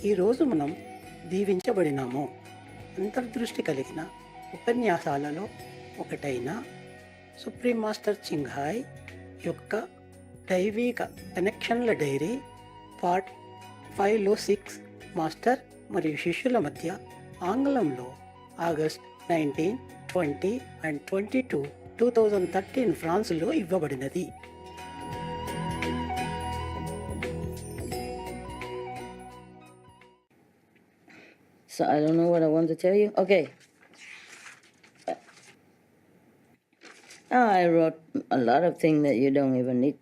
ఈరోజు మనం దీవించబడినాము. అంతర్దృష్టి కలిగిన ఉపన్యాసాలలో ఒకటైన సుప్రీం మాస్టర్ చింగ్హాయ్ యొక్క దైవిక కనెక్షన్ల డైరీ పార్ట్ 5లో 6 మాస్టర్ మరియు శిష్యుల మధ్య ఆంగ్లంలో ఆగస్ట్ 19, 20 and 22, 2013 ఫ్రాన్స్లో ఇవ్వబడినది. So I don't know what I want to tell you. Okay. I wrote a lot of things that you don't even need.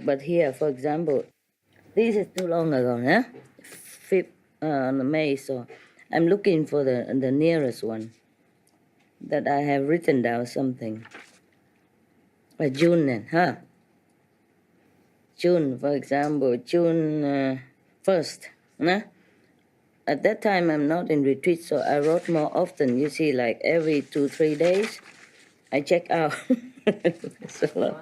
But here, for example, this is too long ago, huh? 5th May, so I'm looking for the nearest one that I have written down something. June then, huh? June, for example, June 1st, huh? At that time, I'm not in retreat, so I wrote more often. You see, like every 2-3 days, I check out. That's a lot.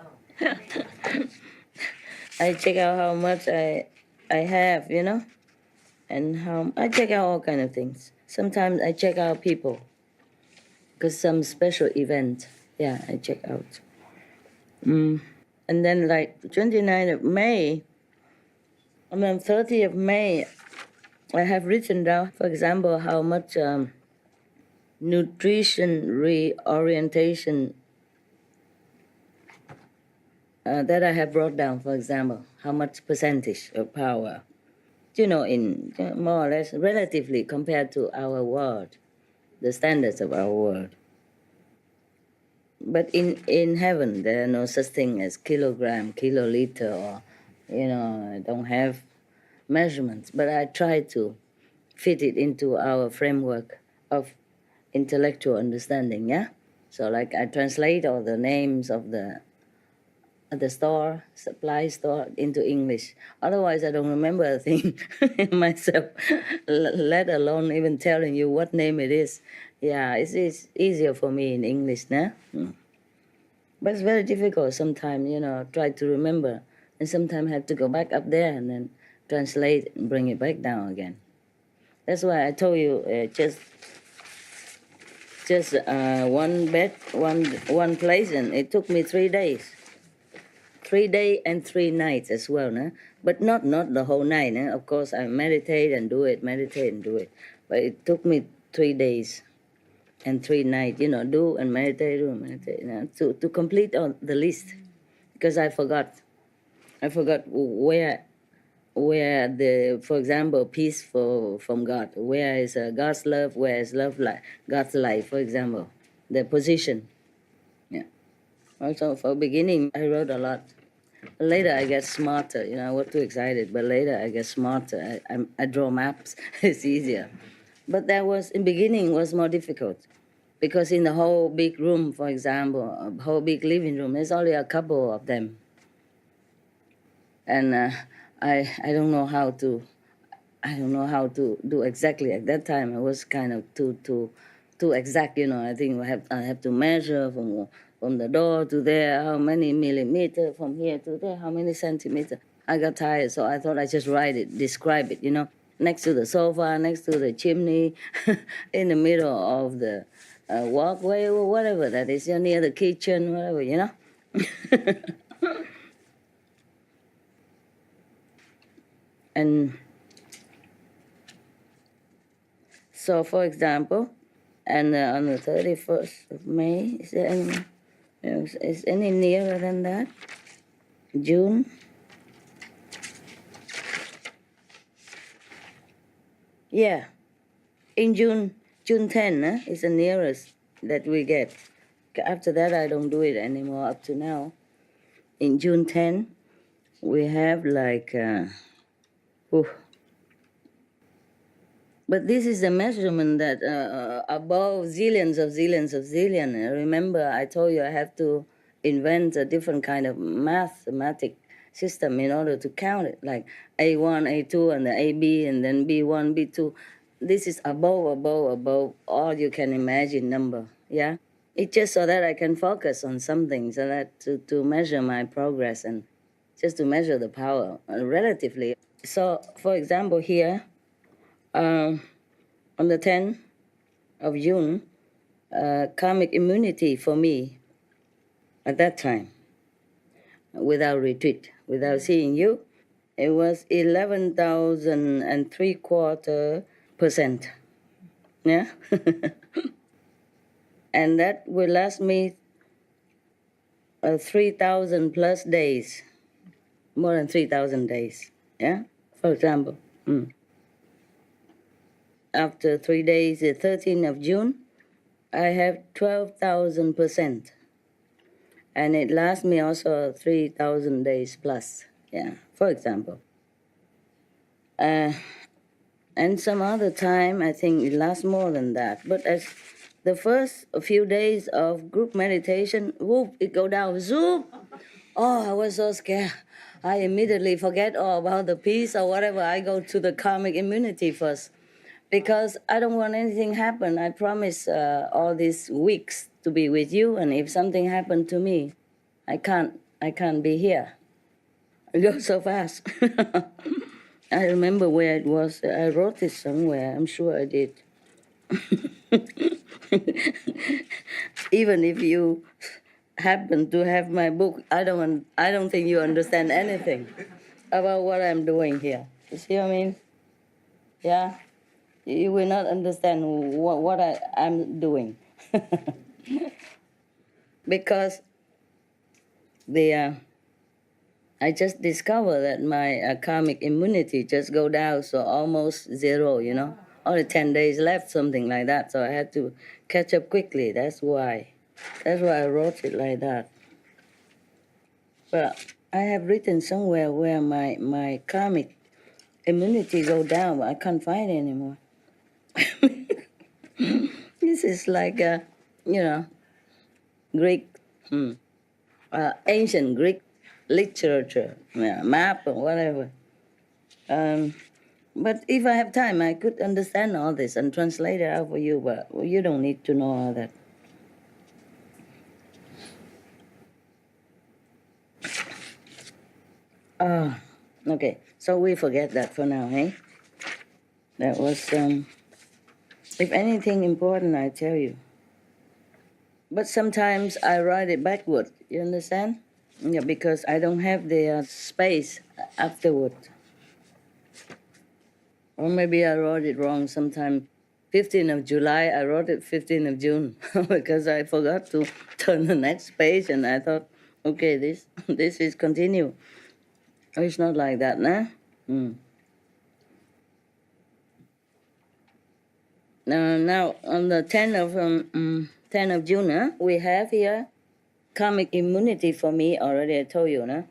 I check out how much I have, you know, and how I check out all kind of things. Sometimes I check out people, because some special event, yeah, I check out. And then like 29th of May, and then 30th of May, I have written down, for example, how much nutrition reorientation that I have brought down, for example, how much percentage of power, you know, in more or less relatively compared to our world, the standards of our world. But in heaven, there are no such thing as kilogram, kiloliter, or, you know, I don't have measurements, but I try to fit it into our framework of intellectual understanding, yeah? So like I translate all the names of the store, supply store, into English. Otherwise, I don't remember a thing myself, let alone even telling you what name it is. Yeah, it's easier for me in English, nah? But it's very difficult sometimes, you know, try to remember. And sometimes have to go back up there and then translate and bring it back down again. That's why I told you just one bed, one place, and it took me 3 days. 3 days and 3 nights as well, no? But not the whole night. No? Of course, I meditate and do it, But it took me 3 days and 3 nights, you know, do and meditate, you know, to complete all the list, because I forgot where the, for example, peace from God, where is God's love, where is love like God's life, for example, the position. Yeah. Also, for beginning, I wrote a lot. Later, I get smarter. You know, I was too excited, but later I get smarter. I draw maps. It's easier. But that was, in beginning, was more difficult. Because in the whole big room, for example, a whole big living room, there's only a couple of them. And I don't know how to do exactly. At that time, I was kind of too exact, you know. I think I have to measure from the door to there, how many millimeters, from here to there, how many centimeters. I got tired, so I thought I just write it, describe it, you know, next to the sofa, next to the chimney, in the middle of the walkway, or whatever that is, near the kitchen, whatever, you know. And so, for example, and on the 31st of May, is any nearer than that? June? Yeah, in June 10 is the nearest that we get. After that, I don't do it anymore up to now. In June 10, we have like... But this is the measurement that above zillions of zillions of zillion. Remember, I told you I have to invent a different kind of mathematic system in order to count it, like A1, A2, and the AB, and then B1, B2. This is above all you can imagine number, yeah? It's just so that I can focus on something, so that to measure my progress and just to measure the power relatively. So, for example, here, on the 10th of June, karmic immunity for me at that time, without retreat, without seeing you, it was 11,3/4%. Yeah? And that will last me 3,000 plus days, more than 3,000 days. Yeah, for example. After 3 days, the 13th of June, I have 12,000%. And it lasts me also 3,000 days plus. Yeah, for example. And some other time, I think it lasts more than that. But as the first few days of group meditation, whoop, it go down, zoop. Oh, I was so scared. I immediately forget all about the peace or whatever. I go to the karmic immunity first because I don't want anything happen. I promise all these weeks to be with you, and if something happened to me, I can't be here. I go so fast. I remember where it was. I wrote it somewhere. I'm sure I did. Even if you happen to have my book, I don't think you understand anything about what I'm doing here. You see what I mean? Yeah, you will not understand what I'm doing because I just discovered that my karmic immunity just go down, so almost zero, Only 10 days left, something like that. So I had to catch up quickly. That's why I wrote it like that. But I have written somewhere where my karmic immunity go down, but I can't find it anymore. This is like Greek, ancient Greek literature, map or whatever. But if I have time, I could understand all this and translate it out for you, but you don't need to know all that. Okay, so we forget that for now, eh? That was, if anything important, I tell you. But sometimes I write it backward, you understand? Yeah, because I don't have the space afterward. Or maybe I wrote it wrong sometime. 15th of July, I wrote it 15th of June because I forgot to turn the next page and I thought, okay, this is continue. It's not like that, nah? Now, on the 10th of June, we have here karmic immunity for me, already I told you, no?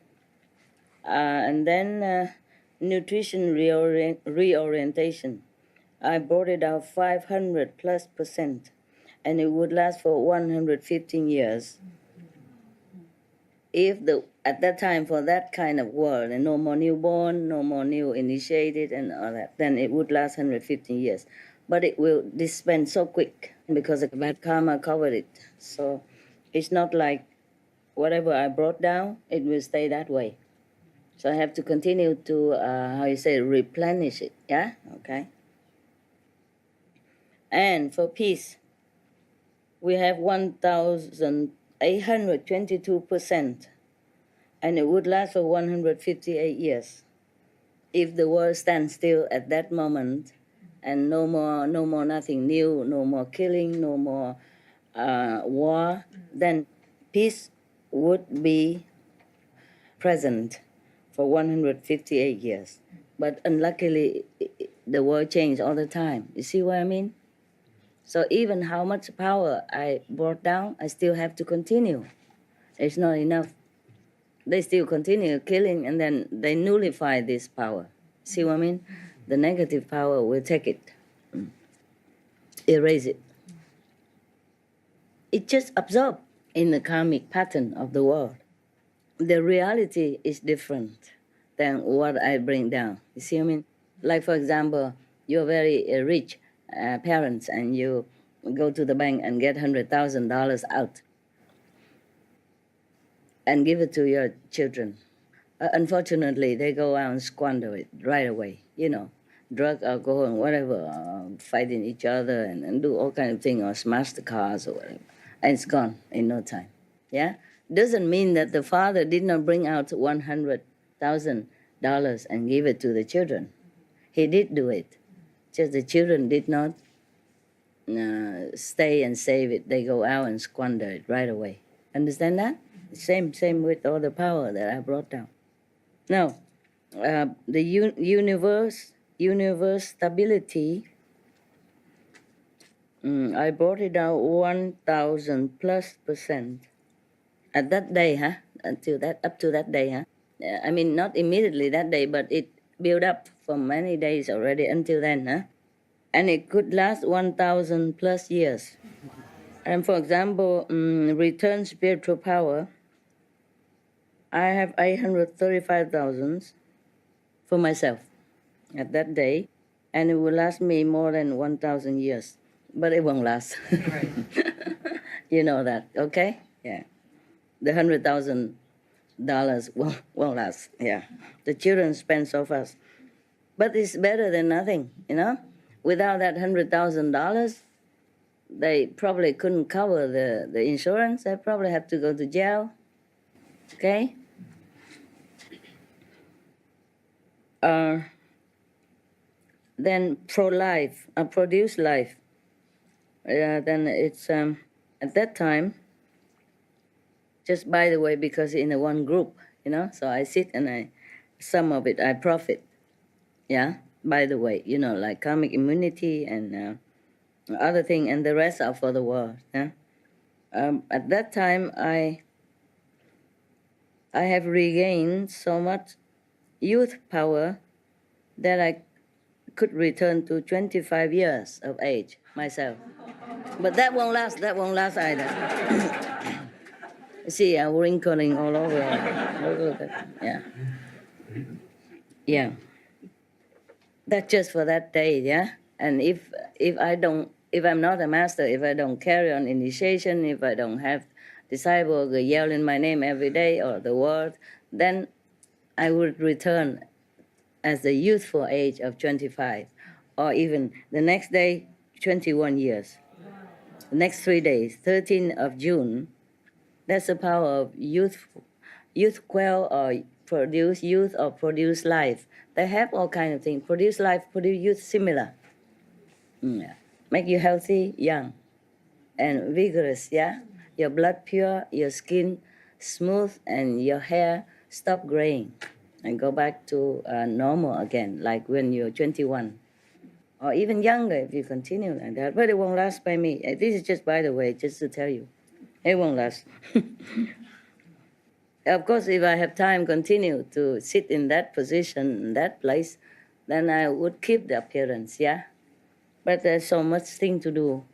And then nutrition reorientation. I brought it out 500+%, and it would last for 115 years. If at that time, for that kind of world, and no more newborn, no more new initiated and all that, then it would last 115 years. But it will dispense so quick because the bad karma covered it. So it's not like whatever I brought down, it will stay that way. So I have to continue to, replenish it, yeah? Okay. And for peace, we have 1,822%, and it would last for 158 years. If the world stands still at that moment, and no more nothing new, no more killing, no more war, then peace would be present for 158 years. But unluckily, the world changed all the time. You see what I mean? So even how much power I brought down, I still have to continue. It's not enough. They still continue killing, and then they nullify this power. See what I mean? The negative power will take it, erase it. It just absorbs in the karmic pattern of the world. The reality is different than what I bring down. You see what I mean? Like, for example, you're very rich parents, and you go to the bank and get $100,000 out and give it to your children. Unfortunately, they go out and squander it right away, drug, alcohol, and whatever, fighting each other and do all kind of things, or smash the cars or whatever. And it's gone in no time, yeah? Doesn't mean that the father did not bring out $100,000 and give it to the children. He did do it. Just the children did not stay and save it. They go out and squander it right away. Understand that? Same with all the power that I brought down. Now, the universe stability, I brought it down 1,000+% at that day, up to that day, I mean, not immediately that day, but it built up for many days already until then, and it could last 1,000+ years. And for example, return spiritual power, I have 835,000 for myself at that day, and it will last me more than 1,000 years, but it won't last. Right. You know that, okay? Yeah. The $100,000 won't last, yeah. The children spend so fast. But it's better than nothing, Without that $100,000, they probably couldn't cover the insurance. They probably have to go to jail, okay? Then produce life. Then it's, at that time, just by the way, because in a one group, so I sit and some of it I profit, yeah, by the way, like karmic immunity and other thing, and the rest are for the world, yeah. At that time, I have regained so much youth power that I could return to 25 years of age myself. But that won't last either. See, I'm wrinkling all over. Yeah. Yeah. That's just for that day, yeah? And if I'm not a master, if I don't carry on initiation, if I don't have disciples yelling my name every day or the word, then I would return as the youthful age of 25, or even the next day, 21 years. The next 3 days, 13th of June, that's the power of youth quell or produce youth or produce life. They have all kind of things. Produce life, produce youth, similar. Yeah. Make you healthy, young, and vigorous, yeah? Your blood pure, your skin smooth, and your hair stop graying and go back to normal again, like when you're 21. Or even younger if you continue like that. But it won't last by me. This is just by the way, just to tell you. It won't last. Of course, if I have time continue to sit in that position, in that place, then I would keep the appearance, yeah? But there's so much thing to do.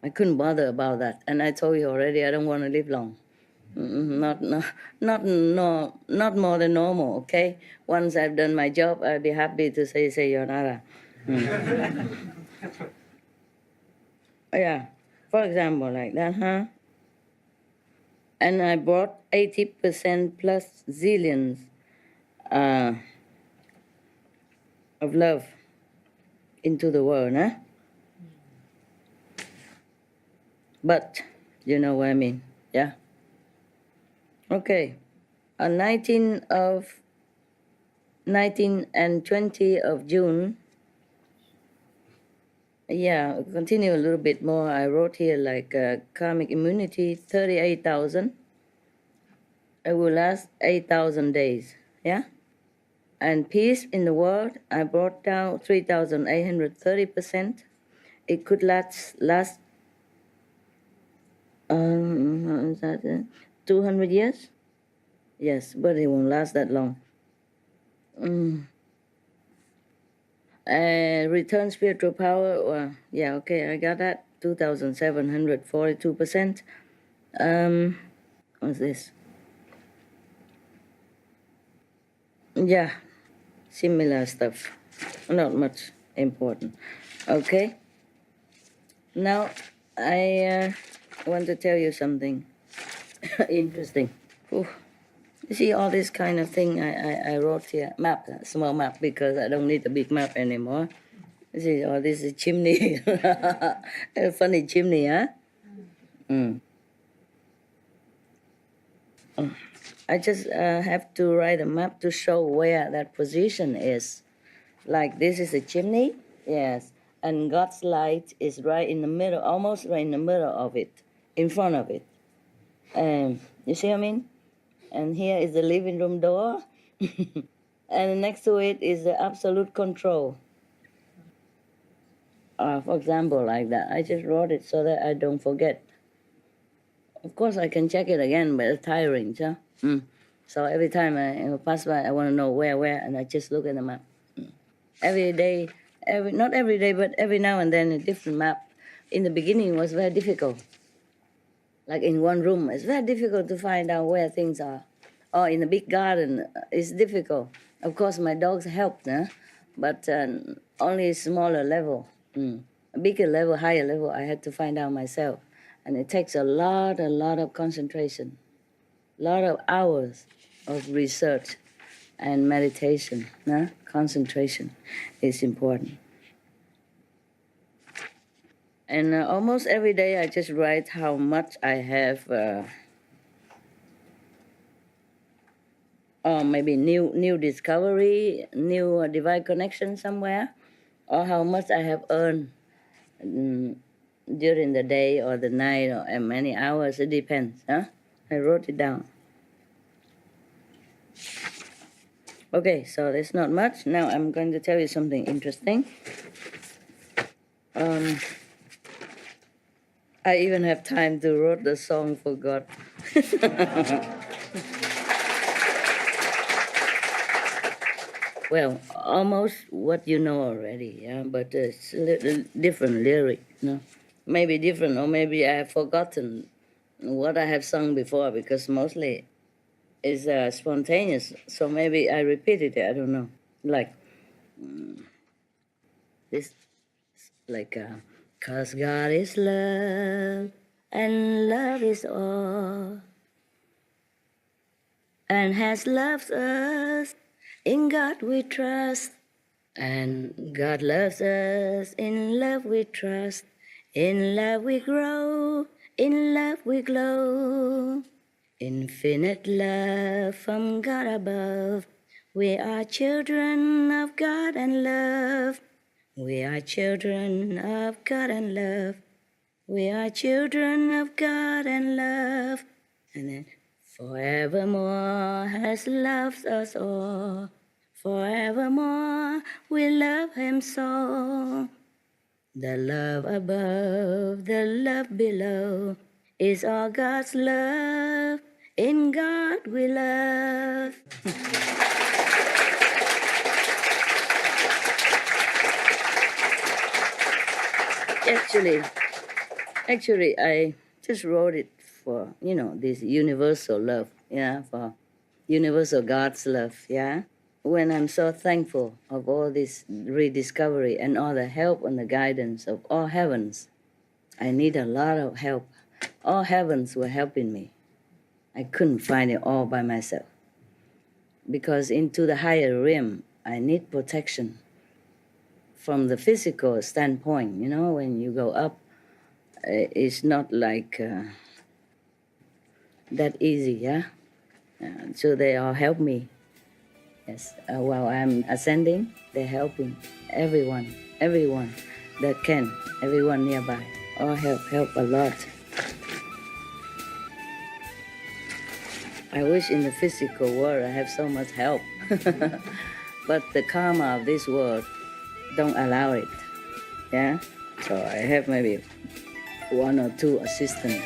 I couldn't bother about that. And I told you already, I don't want to live long. Not more than normal, okay? Once I've done my job, I'll be happy to say sayonara. Yeah, for example, like that, And I brought 80% plus zillions of love into the world, But, you know what I mean, yeah? Okay, on 19 and 20 of June, yeah, continue a little bit more. I wrote here like karmic immunity, 38,000. It will last 8,000 days, yeah? And peace in the world, I brought down 3,830%. It could last 200 years? Yes, but it won't last that long. Return spiritual power, well, yeah, okay, I got that, 2,742%. What's this? Yeah, similar stuff, not much important. Okay, now I want to tell you something interesting. Ooh. You see all this kind of thing I wrote here, map, small map, because I don't need a big map anymore. You see, all this is chimney. A funny chimney, huh? Mm. I just have to write a map to show where that position is. Like this is a chimney, yes, and God's light is right in the middle, almost right in the middle of it, in front of it. You see what I mean? And here is the living room door, and next to it is the absolute control. For example, like that. I just wrote it so that I don't forget. Of course, I can check it again, but it's tiring, so. So every time I pass by, I want to know where, and I just look at the map. Every day, not every day, but every now and then a different map. In the beginning, it was very difficult. Like in one room, it's very difficult to find out where things are. Or in a big garden, it's difficult. Of course, my dogs helped, but only a smaller level. A bigger level, higher level, I had to find out myself. And it takes a lot of concentration, a lot of hours of research and meditation. Concentration is important. And almost every day I just write how much I have, or maybe new discovery, new divine connection somewhere, or how much I have earned during the day or the night or many hours. It depends. I wrote it down. Okay, so there's not much. Now I'm going to tell you something interesting. I even have time to write the song for God. Well, almost what you know already, yeah, but it's a little different lyric, Maybe different, or maybe I have forgotten what I have sung before, because mostly it's spontaneous, so maybe I repeated it, I don't know. Like this, like, 'cause God is love, and love is all, and has loved us, in God we trust, and God loves us, in love we trust, in love we grow, in love we glow. Infinite love from God above. We are children of God and love. We are children of God and love. We are children of God and love. And then forevermore has loved us all. Forevermore we love him so. The love above, the love below, is all God's love. In God we love. Actually, I just wrote it for, this universal love, for universal God's love, When I'm so thankful of all this rediscovery and all the help and the guidance of all heavens. I need a lot of help. All heavens were helping me. I couldn't find it all by myself. Because into the higher realm, I need protection. From the physical standpoint, when you go up, it's not like that easy, so they all help me. Yes, while I'm ascending, they're helping everyone that can, everyone nearby. All help a lot. I wish in the physical world I have so much help. But the karma of this world don't allow it. So I have maybe 1 or 2 assistants.